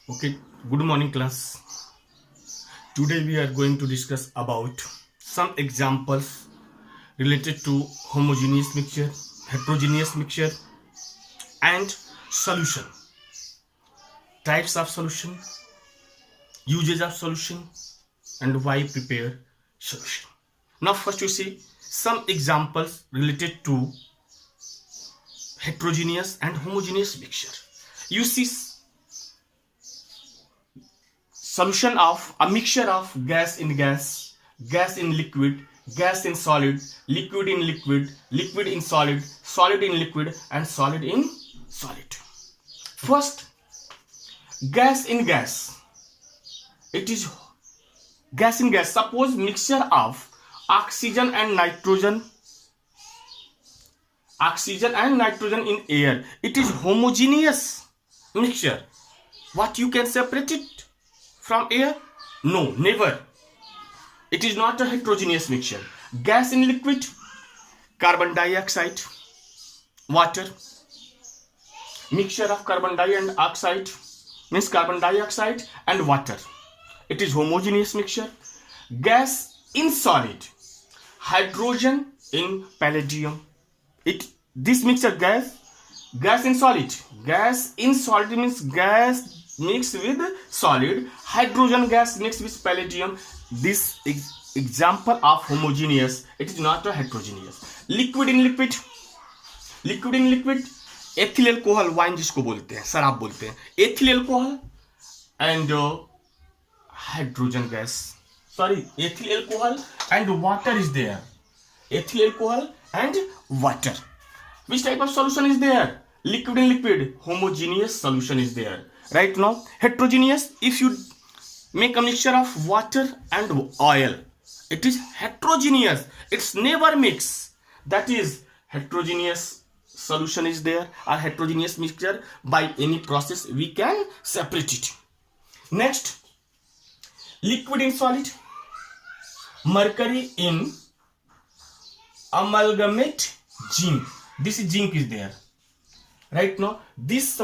Okay, good morning class. Today we are going to discuss about some examples related to homogeneous mixture, heterogeneous mixture and solution. Types of solution, uses of solution and why prepare solution. Now first you see some examples related to heterogeneous and homogeneous mixture. You see solution of a mixture of gas in gas, gas in liquid, gas in solid, liquid in liquid, liquid in solid, solid in liquid and solid in solid. First, gas in gas. It is gas in gas. Suppose mixture of oxygen and nitrogen in air. It is homogeneous mixture. What, you can separate it from air? No, never. It is not a heterogeneous mixture. Gas in liquid, carbon dioxide, water. Mixture of carbon dioxide means carbon dioxide and water. It is homogeneous mixture. Gas in solid, hydrogen in palladium. This mixture gas in solid. Gas in solid means gas mixed with solid, hydrogen gas mixed with palladium. This is example of homogeneous. It is not a heterogeneous. Liquid in liquid, liquid in liquid, ethyl alcohol, wine जिसको बोलते हैं, शराब बोलते हैं, ethyl alcohol and hydrogen gas. Sorry, ethyl alcohol and water is there. Ethyl alcohol and water. Which type of solution is there? Liquid in liquid, homogeneous solution is there. Right now, heterogeneous, if you make a mixture of water and oil, it is heterogeneous. It's never mix. That is heterogeneous solution is there, or heterogeneous mixture. By any process we can separate it. Next, liquid in solid, mercury in amalgamate zinc. This zinc is there. Right now, this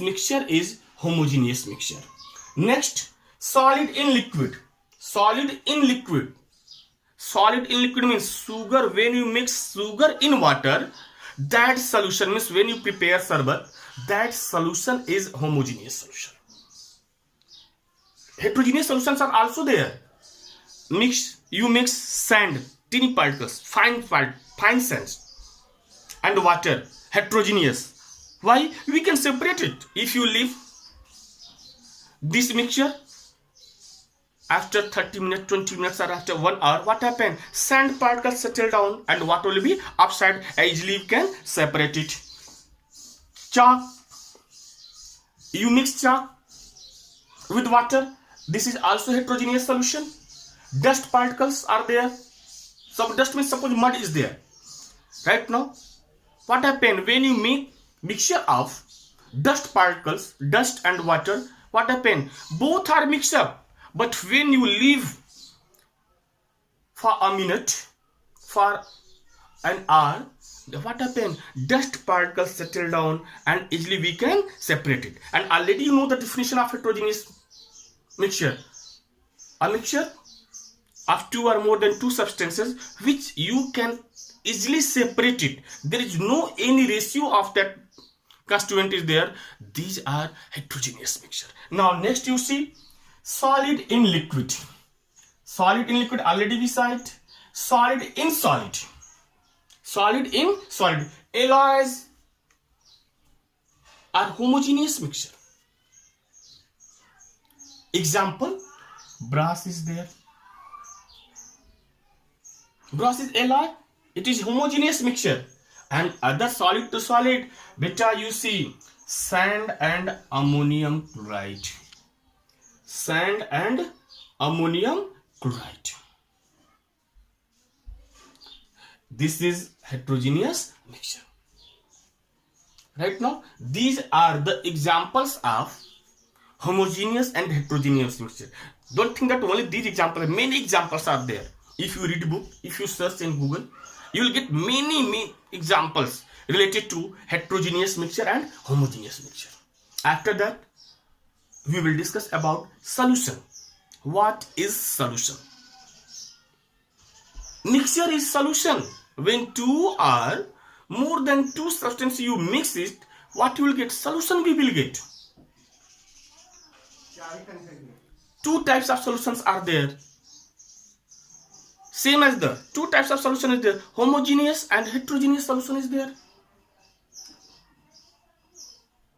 mixture is homogeneous mixture. Next, solid in liquid. Solid in liquid. Solid in liquid means sugar. When you mix sugar in water, that solution means when you prepare sarbat, that solution is homogeneous solution. Heterogeneous solutions are also there. You mix sand, tiny particles, fine sands and water, heterogeneous. Why? We can separate it. If you leave this mixture after 30 minutes, 20 minutes or after 1 hour, what happens? Sand particles settle down and what will be upside. Easily you can separate it. Chalk. You mix chalk with water. This is also heterogeneous solution. Dust particles are there. Some dust means suppose mud is there. Right now, what happens when you make mixture of dust particles, dust and water? What happens? Both are mixed up. But when you leave for a minute, for an hour, what happens? Dust particles settle down and easily we can separate it. And already you know the definition of heterogeneous mixture. A mixture of two or more than two substances which you can easily separate it. There is no any ratio of that constituent is there. These are heterogeneous mixture. Now next you see solid in liquid. Solid in liquid already we saw it. Solid in solid. Solid in solid. Alloys are homogeneous mixture. Example, brass is there. Brass is alloy. It is homogeneous mixture. And other solid to solid, beta, you see sand and ammonium chloride. Sand and ammonium chloride. This is heterogeneous mixture. Right now, these are the examples of homogeneous and heterogeneous mixture. Don't think that only these examples, many examples are there. If you read book, if you search in Google, you will get many examples related to heterogeneous mixture and homogeneous mixture. After that, we will discuss about solution. What is solution? Mixture is solution. When two or more than two substances you mix it, what you will get? Solution we will get. Two types of solutions are there. Same as the two types of solution is there. Homogeneous and heterogeneous solution is there.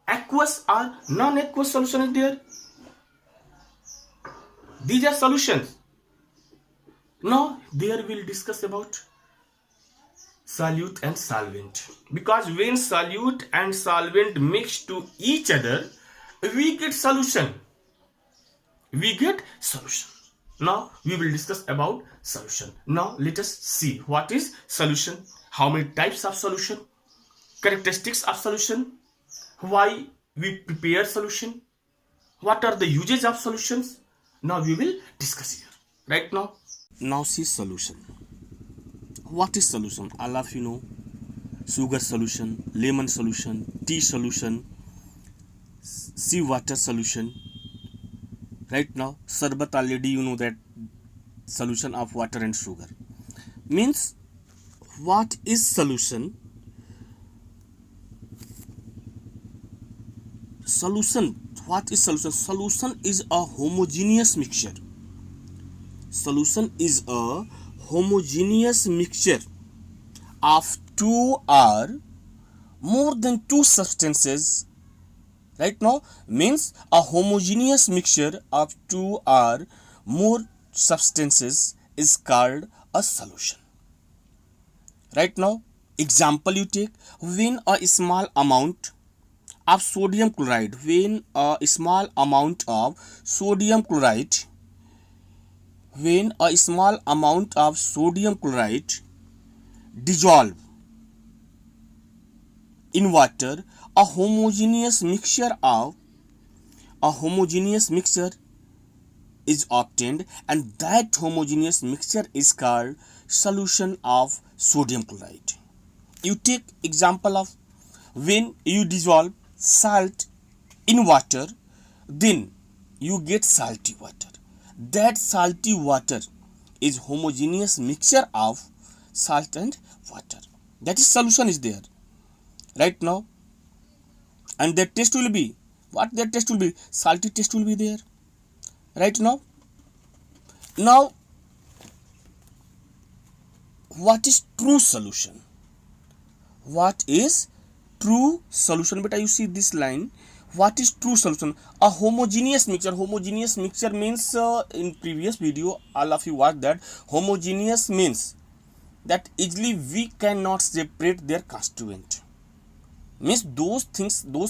Aqueous or non-aqueous solution is there. These are solutions. Now there we'll discuss about solute and solvent, because when solute and solvent mix to each other, we get solution. Now we will discuss about solution. Now let us see what is solution, how many types of solution, characteristics of solution, why we prepare solution, what are the uses of solutions. Now we will discuss here. Right now see solution. What is solution? All of you know. Sugar solution, lemon solution, tea solution, sea water solution. Right now sarbat, already you know that solution of water and sugar. Means what is solution? What is solution? Solution is a homogeneous mixture. Solution is a homogeneous mixture of two or more than two substances. Right now means a homogeneous mixture of two or more substances is called a solution. Right now example you take, when a small amount of sodium chloride, when a small amount of sodium chloride dissolve in water, a homogeneous mixture is obtained, and that homogeneous mixture is called solution of sodium chloride. You take example of when you dissolve salt in water, then you get salty water. That salty water is homogeneous mixture of salt and water. That is solution is there. Right now, and their taste will be what? Their taste will be salty taste will be there. Right now what is true solution? What is true solution? Beta, you see this line. What is true solution? A homogeneous mixture. Homogeneous mixture means in previous video all of you watched that. Homogeneous means that easily we cannot separate their constituent. Means those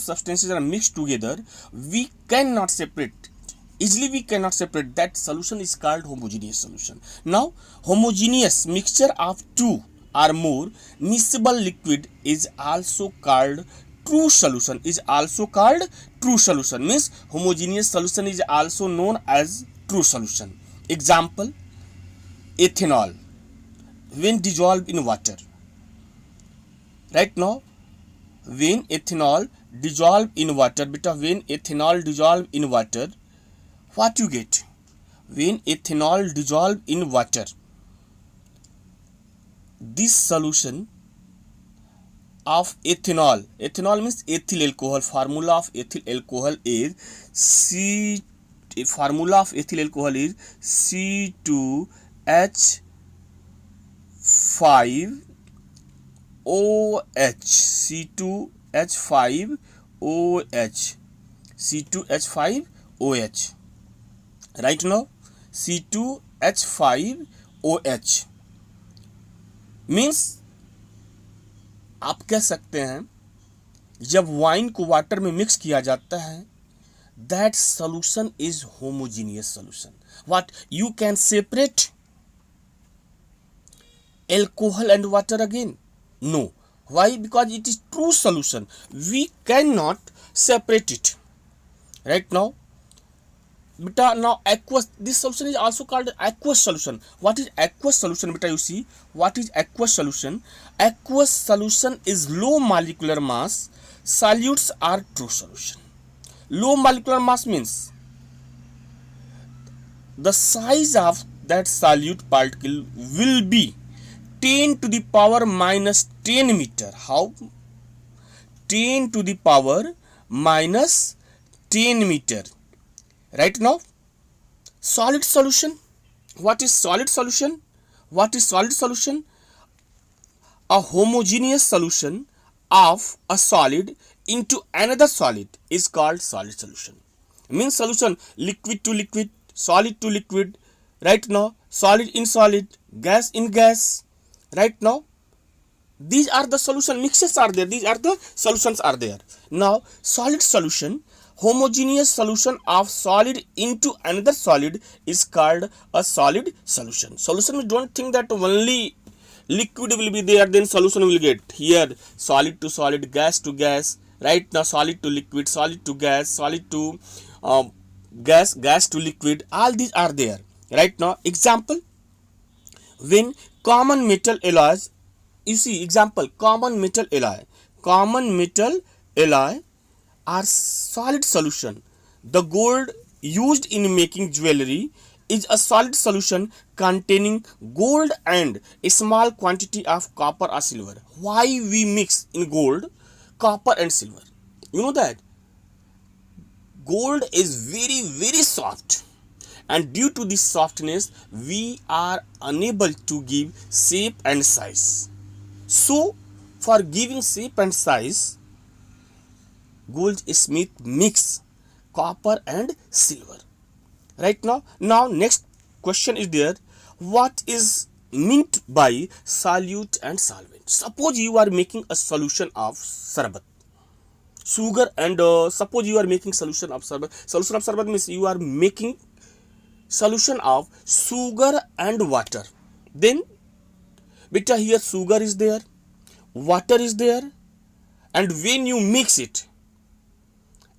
substances are mixed together, we cannot separate. Easily we cannot separate. That solution is called homogeneous solution. Now homogeneous mixture of two or more miscible liquid is also called true solution. Means homogeneous solution is also known as true solution. Example, ethanol when dissolved in water. Right now when ethanol dissolved in water, what you get? When ethanol dissolved in water, this solution of ethanol means ethyl alcohol. Formula of ethyl alcohol is C2H5OH. C2H5OH. Right now C2H5OH means आप कह सकते हैं जब wine को water में mix किया जाता है, that solution is homogeneous solution. What? You can separate alcohol and water again? No. Why? Because it is true solution. We cannot separate it. Right now, beta, now aqueous, this solution is also called aqueous solution. What is aqueous solution? Beta, you see what is aqueous solution? Aqueous solution is low molecular mass. Solutes are true solution. Low molecular mass means the size of that solute particle will be 10 to the power minus 10 meter. How? 10 to the power minus 10 meter. Right now, solid solution. What is solid solution? What is solid solution? A homogeneous solution of a solid into another solid is called solid solution. Means solution liquid to liquid, solid to liquid. Right now, solid in solid, gas in gas. Right now, these are the solution mixes are there. These are the solutions are there. Now, solid solution, homogeneous solution of solid into another solid is called a solid solution. Solution, we don't think that only liquid will be there, then solution will get. Here, solid to solid, gas to gas. Right now, solid to liquid, solid to gas, solid to gas, gas to liquid. All these are there. Right now, example, when common metal alloys, you see example, common metal alloy are solid solution. The gold used in making jewelry is a solid solution containing gold and a small quantity of copper or silver. Why we mix in gold, copper and silver? You know that gold is very soft, and due to this softness we are unable to give shape and size. So for giving shape and size, goldsmith mix copper and silver. Right now, next question is there. What is meant by solute and solvent? Suppose you are making a solution of sarbat, sugar, and suppose you are making solution of sarbat. Solution of sarbat means you are making solution of sugar and water. Then beta, here sugar is there, water is there, and when you mix it,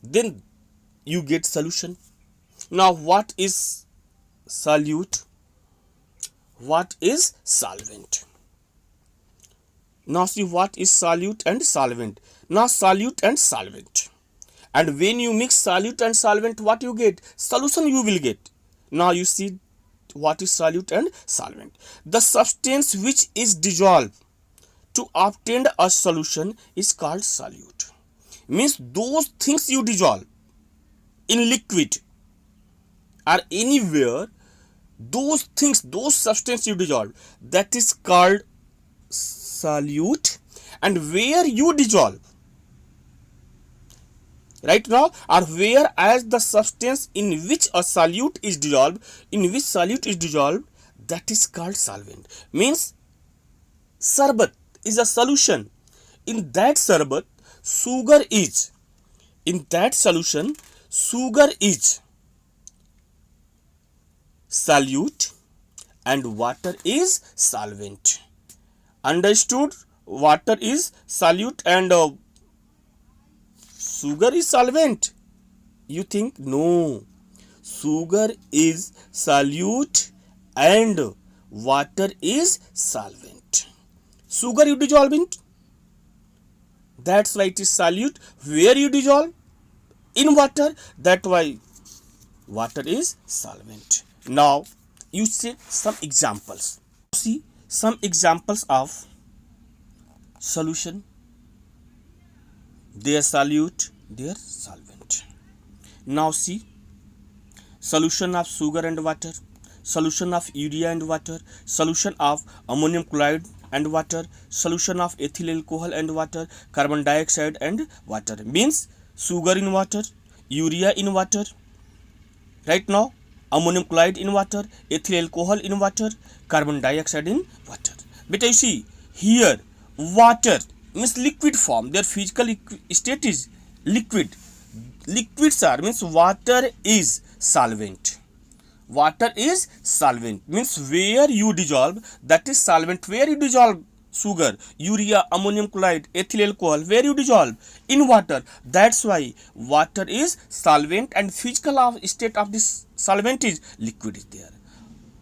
then you get solution. Now what is solute? What is solvent? Now see what is solute and solvent. Now solute and solvent, and when you mix solute and solvent, what you get? Solution you will get. Now you see what is solute and solvent. The substance which is dissolved to obtain a solution is called solute. Means those things you dissolve in liquid or anywhere, those things, those substance you dissolve, that is called solute. And where you dissolve, right now, or where as the substance in which a solute is dissolved, that is called solvent. Means sarbat is a solution. In that sarbat, sugar is, in that solution, sugar is solute and water is solvent. Understood? Water is solute and sugar is solvent. You think no, sugar is solute and water is solvent. Sugar you dissolve it, that's why it is solute. Where you dissolve? In water, that's why water is solvent. Now you see some examples. See some examples of solution. Their solute, their solvent. Now see solution of sugar and water, solution of urea and water, solution of ammonium chloride and water, solution of ethyl alcohol and water, carbon dioxide and water. Means sugar in water, urea in water, right now ammonium chloride in water, ethyl alcohol in water, carbon dioxide in water. But you see here water means liquid form, their physical state is liquid. Liquids are means water is solvent. Water is solvent means where you dissolve, that is solvent. Where you dissolve sugar, urea, ammonium chloride, ethyl alcohol, where you dissolve? In water. That's why water is solvent and physical state of this solvent is liquid is there.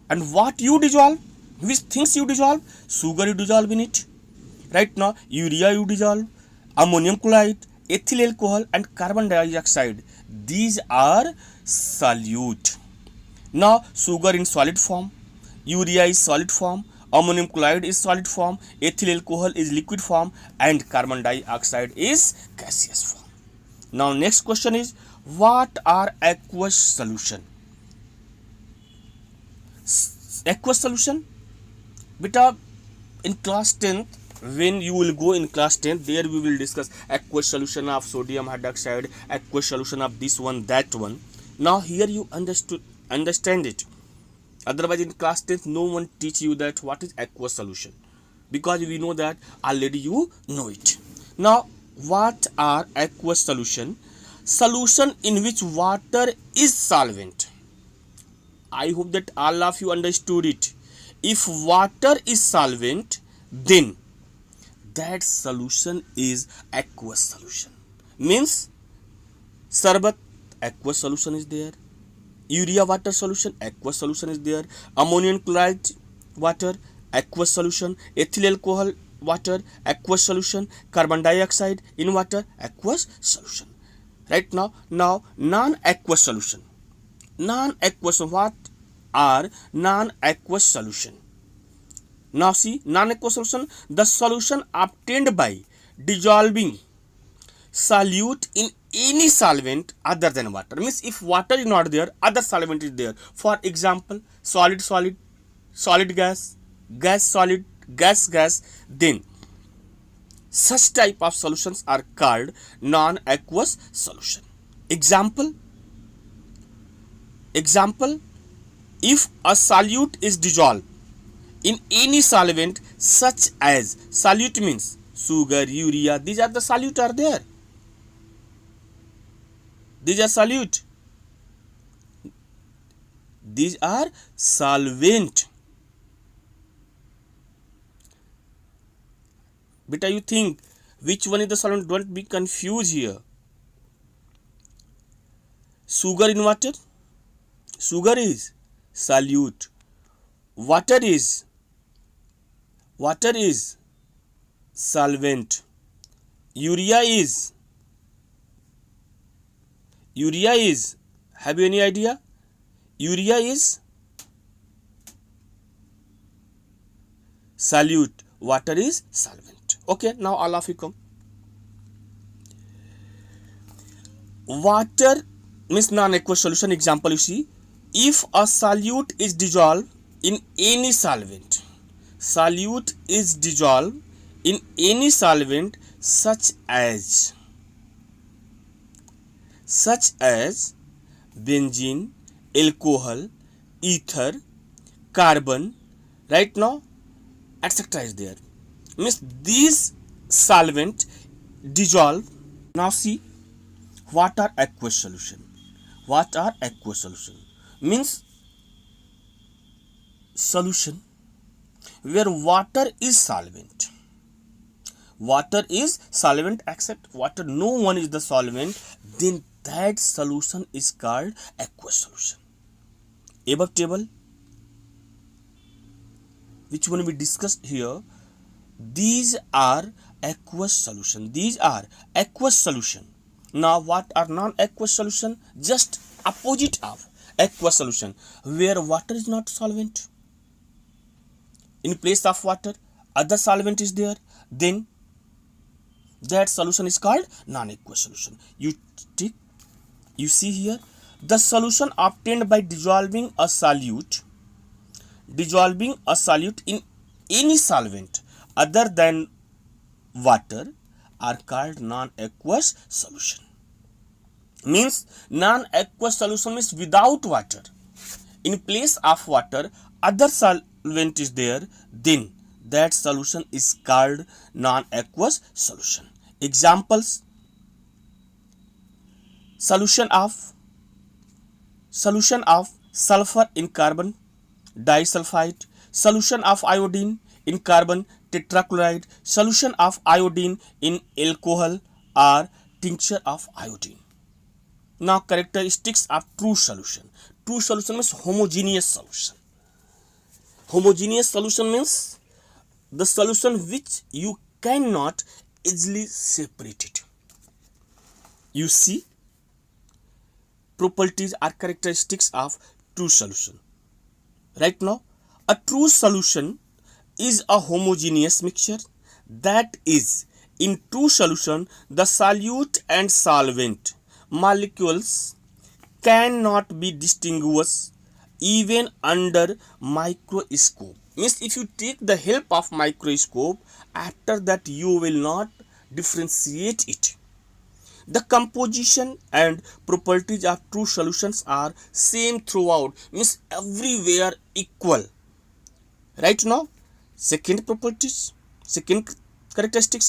And what you dissolve? Which things you dissolve? Sugar you dissolve in it. Right now urea you dissolve, ammonium chloride, ethyl alcohol and carbon dioxide. These are solute. Now sugar in solid form, urea is solid form, ammonium chloride is solid form, ethyl alcohol is liquid form, and carbon dioxide is gaseous form. Now next question is, what are aqueous solution? Aqueous solution, beta, in class 10th, when you will go in class 10th, there we will discuss aqueous solution of sodium hydroxide, aqueous solution of this one, that one. Now here you understand it. Otherwise in class 10th no one teach you that what is aqueous solution, because we know that already you know it. Now what are aqueous solution? Solution in which water is solvent. I hope that all of you understood it. If water is solvent, then that solution is aqueous solution. Means sarbat, aqueous solution is there. Urea water solution, aqueous solution is there. Ammonium chloride water, aqueous solution. Ethyl alcohol water, aqueous solution. Carbon dioxide in water, aqueous solution. Right now non-aqueous solution. Non-aqueous, what are non-aqueous solution? Now see, non-aqueous solution, the solution obtained by dissolving solute in any solvent other than water. Means if water is not there, other solvent is there. For example, solid, gas, solid, gas, then such type of solutions are called non-aqueous solution. Example, if a solute is dissolved in any solvent such as, solute means sugar, urea, these are the solute are there. These are solute. These are solvent. Beta, you think which one is the solvent? Don't be confused here. Sugar in water, sugar is solute. Water is solvent. Urea is, have you any idea? Urea is solute, water is solvent. Okay, now all of you come. Water means non-aqueous solution. Example, you see, if a solute is dissolved in any solvent, solute is dissolved in any solvent such as benzene, alcohol, ether, carbon, right now, etc. is there. Means these solvent dissolve. Now see, what are aqueous solution? What are aqueous solution? Means solution where water is solvent. Water is solvent except water, no one is the solvent, then that solution is called aqueous solution. Above table, which one we discussed here, these are aqueous solution. These are aqueous solution. Now what are non-aqueous solution? Just opposite of aqueous solution, where water is not solvent. In place of water, other solvent is there, then that solution is called non-aqueous solution. You see here, the solution obtained by dissolving a solute in any solvent other than water are called non-aqueous solution. Means non-aqueous solution means without water. In place of water, other solvent is there, then that solution is called non-aqueous solution. Examples: solution of sulfur in carbon disulfide, solution of iodine in carbon tetrachloride, solution of iodine in alcohol, or tincture of iodine. Now characteristics of true solution. True solution means homogeneous solution. Homogeneous solution means the solution which you cannot easily separate it. You see, properties or characteristics of true solution. Right now, a true solution is a homogeneous mixture. That is, in true solution, the solute and solvent molecules cannot be distinguished even under microscope. Means if you take the help of microscope, after that you will not differentiate it. The composition and properties of true solutions are same throughout, means everywhere equal. Right now, second characteristics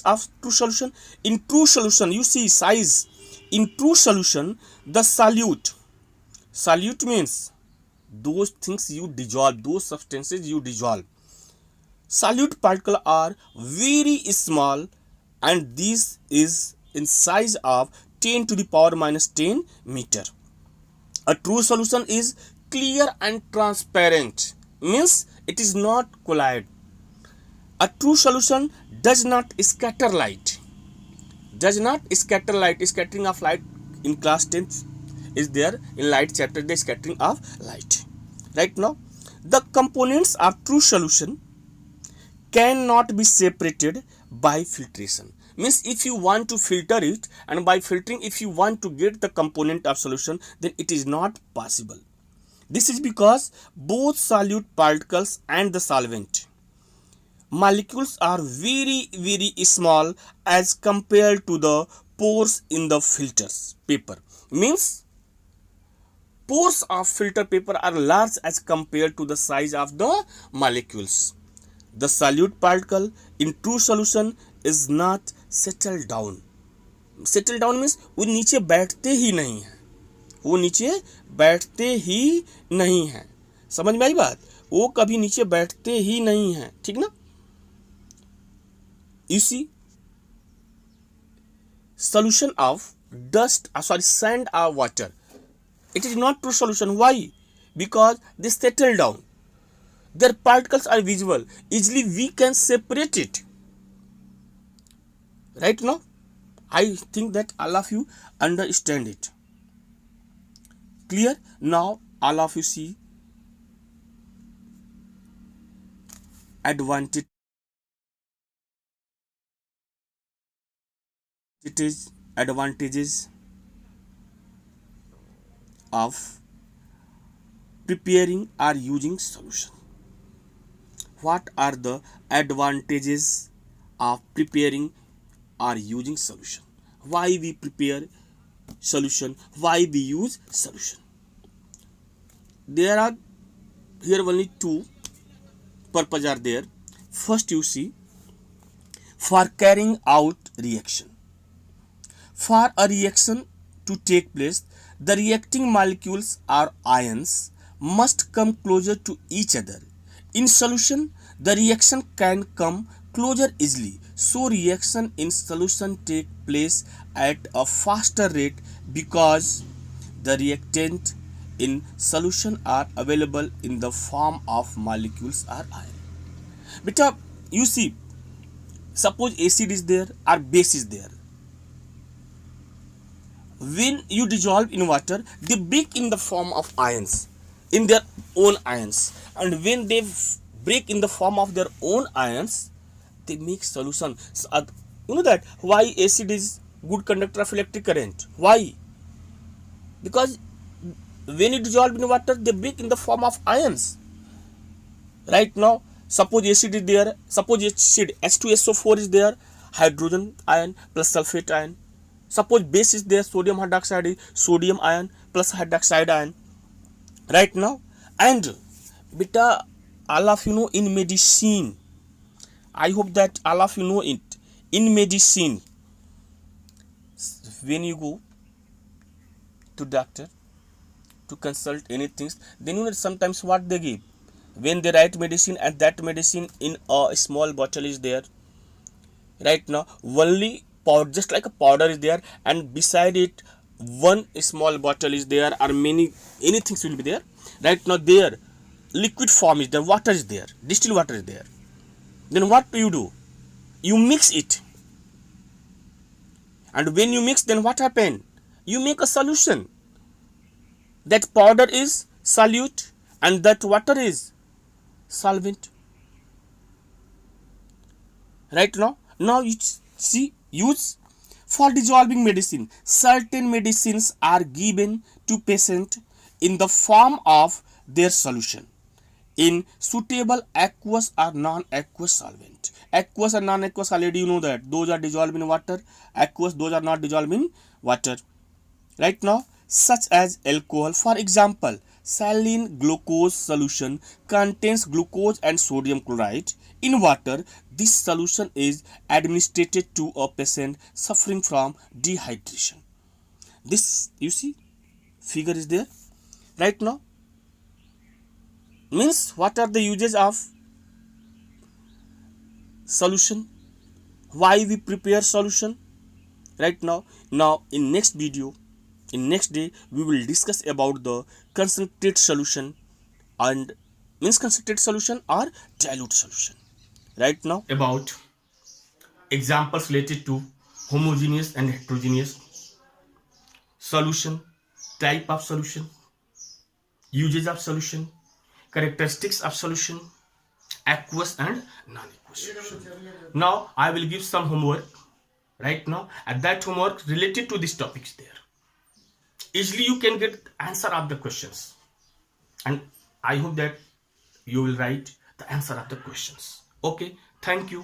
of true solution. In true solution, you see size. In true solution, the solute means those things you dissolve, those substances you dissolve. Solute particles are very small, and this is in size of 10 to the power minus 10 meter. A true solution is clear and transparent, means it is not collide. A true solution does not scatter light. Scattering of light in class 10th is there in light chapter, the scattering of light. Right now, the components of true solution cannot be separated by filtration. Means if you want to filter it, and by filtering if you want to get the component of solution, then it is not possible. This is because both solute particles and the solvent molecules are very small as compared to the pores in the filters paper. Means pores of filter paper are large as compared to the size of the molecules. The solute particle in true solution is not settled down. Settle down means वो नीचे बैठते ही नहीं है, वो नीचे बैठते ही नहीं है. समझ में आई बात? वो कभी नीचे बैठते ही नहीं है. ठीक ना? You see, solution of sand or water, it is not true solution. Why? Because they settle down. Their particles are visible. Easily we can separate it. Right now, I think that all of you understand it. Clear? Now all of you see advantages of preparing or using solution. What are the advantages of preparing or using solution? Why we prepare solution? Why we use solution? There are here only two purposes are there. First, you see, for carrying out reaction. For a reaction to take place, the reacting molecules or ions must come closer to each other. In solution, the reaction can come closer easily, so reaction in solution take place at a faster rate because the reactant in solution are available in the form of molecules or ion. Beta, you see, suppose acid is there or base is there. When you dissolve in water, they break in the form of ions, in their own ions, and when they break in the form of their own ions, they make solution. So, you know that why acid is good conductor of electric current? Why? Because when you dissolve in water, they break in the form of ions. Right now, suppose acid is there, suppose acid H2SO4 is there, hydrogen ion plus sulfate ion. Suppose base is there, sodium hydroxide is sodium ion plus hydroxide ion. Right now, and beta, all of you know in medicine, I hope that all of you know it. In medicine, when you go to doctor to consult anything, then you know sometimes what they give. When they write medicine, and that medicine in a small bottle is there. Right now, only powder, just like a powder is there, and beside it one small bottle is there, or many things will be there. Right now, there liquid form is there, water is there, distilled water is there. Then what do? You mix it, and when you mix, then what happen? You make a solution. That powder is solute, and that water is solvent. Right now you see, use for dissolving medicine. Certain medicines are given to patient in the form of their solution in suitable aqueous or non-aqueous solvent. Aqueous and non-aqueous, already you know that those are dissolved in water. Aqueous, those are not dissolved in water. Right now, such as alcohol. For example, saline glucose solution contains glucose and sodium chloride in water. This solution is administered to a patient suffering from dehydration. This, you see, figure is there. Right now, means what are the uses of solution, why we prepare solution. Right now in next video, in next day, we will discuss about the concentrate solution, and means concentrate solution or dilute solution. Right now, about examples related to homogeneous and heterogeneous solution, type of solution, uses of solution, characteristics of solution, aqueous and non-aqueous solution. Now I will give some homework right now, and that homework related to these topics there. Easily you can get answer of the questions, and I hope that you will write the answer of the questions. Okay, thank you.